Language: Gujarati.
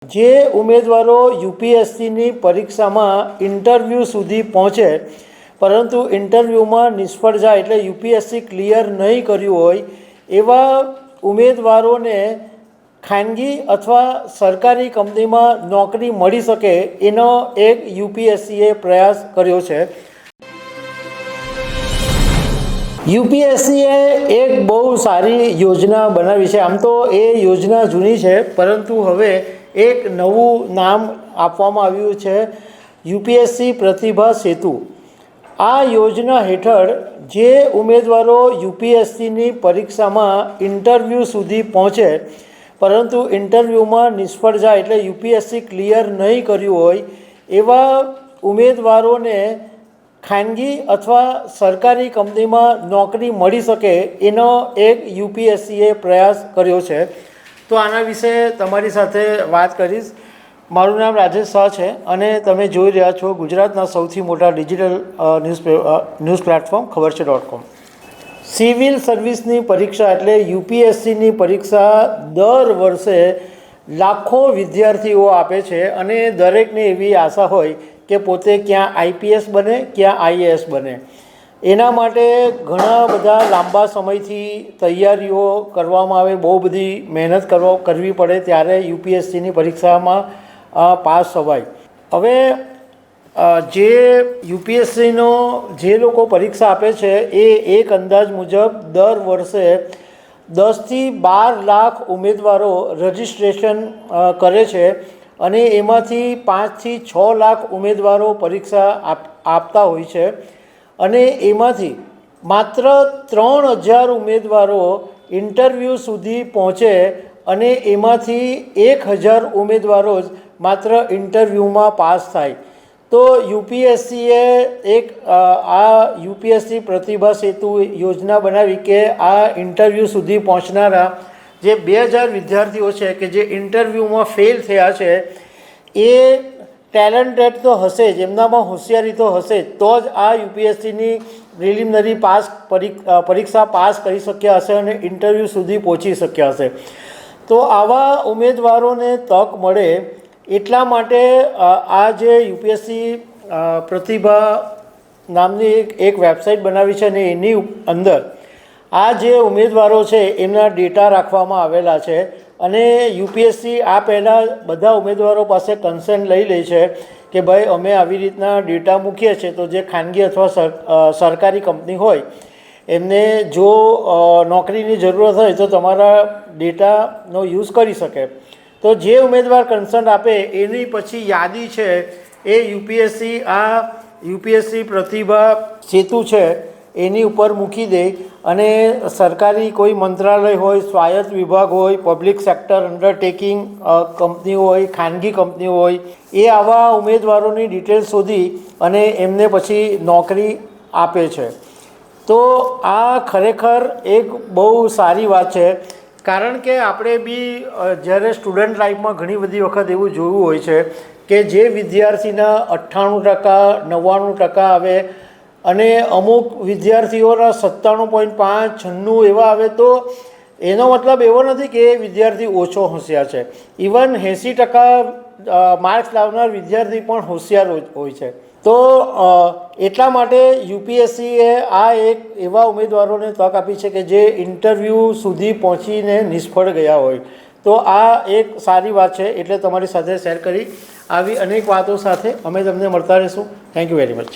જે ઉમેદવારો યુપીએસસીની પરીક્ષામાં ઇન્ટરવ્યૂ સુધી પહોંચે પરંતુ ઇન્ટરવ્યૂમાં નિષ્ફળ જાય એટલે યુપીએસસી ક્લિયર નહીં કર્યું હોય એવા ઉમેદવારોને ખાનગી અથવા સરકારી કંપનીમાં નોકરી મળી શકે એનો એક યુપીએસસીએ પ્રયાસ કર્યો છે। યુપીએસસીએ એક બહુ સારી યોજના બનાવી છે। આમ તો એ યોજના જૂની છે પરંતુ હવે એક નવું નામ આપવામાં આવ્યું છે યુપીએસસી પ્રતિભા સેતુ। આ યોજના હેઠળ જે ઉમેદવારો યુપીએસસીની પરીક્ષામાં ઇન્ટરવ્યૂ સુધી પહોંચે પરંતુ ઇન્ટરવ્યૂમાં નિષ્ફળ જાય એટલે યુપીએસસી ક્લિયર નહીં કર્યું હોય એવા ઉમેદવારોને ખાનગી અથવા સરકારી કંપનીમાં નોકરી મળી શકે એનો એક યુપીએસસીએ પ્રયાસ કર્યો છે। તો આના વિશે તમારી સાથે વાત કરીશ। મારું નામ રાજેશ શાહ છે અને તમે જોઈ રહ્યા છો ગુજરાતના સૌથી મોટા ડિજિટલ ન્યૂઝ પ્લેટફોર્મ ખબર છે.com। સિવિલ સર્વિસની પરીક્ષા એટલે યુપીએસસીની પરીક્ષા દર વર્ષે લાખો વિદ્યાર્થીઓ આપે છે અને દરેકને એવી આશા હોય કે પોતે ક્યાં આઈપીએસ બને ક્યાં આઈએએસ બને। એના માટે ઘણા બધા લાંબા સમયથી તૈયારીઓ કરવામાં આવે, બહુ બધી મહેનત કરવી પડે ત્યારે યુપીએસસીની પરીક્ષામાં પાસ થવાય। હવે જે યુપીએસસીનો જે લોકો પરીક્ષા આપે છે એ એક અંદાજ મુજબ દર વર્ષે 10 થી 12 લાખ ઉમેદવારો રજિસ્ટ્રેશન કરે છે અને એમાંથી 5 થી 6 લાખ ઉમેદવારો પરીક્ષા આપતા હોય છે અને એમાંથી માત્ર 3000 ઉમેદવારો ઇન્ટરવ્યૂ સુધી પહોંચે અને એમાંથી 1000 ઉમેદવારો જ માત્ર ઇન્ટરવ્યૂમાં પાસ થાય। તો યુપીએસસીએ એક આ યુપીએસસી પ્રતિભા સેતુ યોજના બનાવી કે આ ઇન્ટરવ્યૂ સુધી પહોંચનારા જે 2000 વિદ્યાર્થીઓ છે કે જે ઇન્ટરવ્યૂમાં ફેલ થયા છે એ ટેલેન્ટેડ તો હશે જ, એમનામાં હોશિયારી તો હશે જ, તો જ આ યુપીએસસીની પ્રિલિમિનરી પરીક્ષા પાસ કરી શક્યા હશે અને ઇન્ટરવ્યૂ સુધી પહોંચી શક્યા હશે। તો આવા ઉમેદવારોને તક મળે એટલા માટે આ જે યુપીએસસી પ્રતિભા નામની એક વેબસાઇટ બનાવી છે અને એની અંદર આ જે ઉમેદવારો છે એમના ડેટા રાખવામાં આવેલા છે અને યુપીએસસી આ પહેલાં બધા ઉમેદવારો પાસે કન્સેન્ટ લઈ લે છે કે ભાઈ અમે આવી રીતના ડેટા મૂકીએ છીએ તો જે ખાનગી અથવા સરકારી કંપની હોય એમને જો નોકરીની જરૂરત હોય તો તમારા ડેટાનો યુઝ કરી શકે। તો જે ઉમેદવાર કન્સન્ટ આપે એની પછી યાદી છે એ યુપીએસસી પ્રતિભા સેતુ છે એની ઉપર મૂકી દે અને સરકારી કોઈ મંત્રાલય હોય, સ્વાયત્ત વિભાગ હોય, પબ્લિક સેક્ટર અંડરટેકિંગ કંપનીઓ હોય, ખાનગી કંપનીઓ હોય એ આવા ઉમેદવારોની ડિટેલ શોધી અને એમને પછી નોકરી આપે છે। તો આ ખરેખર એક બહુ સારી વાત છે કારણ કે આપણે બી જ્યારે સ્ટુડન્ટ લાઈફમાં ઘણી બધી વખત એવું જોયું હોય છે કે જે વિદ્યાર્થીના 98%, 99% આવે અને અમુક વિદ્યાર્થીઓના 97.5, 96 એવા આવે તો એનો મતલબ એવો નથી કે એ વિદ્યાર્થી ઓછો હોશિયાર છે। ઇવન 80% માર્ક્સ લાવનાર વિદ્યાર્થી પણ હોશિયાર હોય છે। તો એટલા માટે યુપીએસસીએ આ એક એવા ઉમેદવારોને તક આપી છે કે જે ઇન્ટરવ્યૂ સુધી પહોંચીને નિષ્ફળ ગયા હોય। તો આ એક સારી વાત છે એટલે તમારી સાથે શેર કરી। આવી અનેક વાતો સાથે અમે તમને મળતા રહીશું। Thank you very much.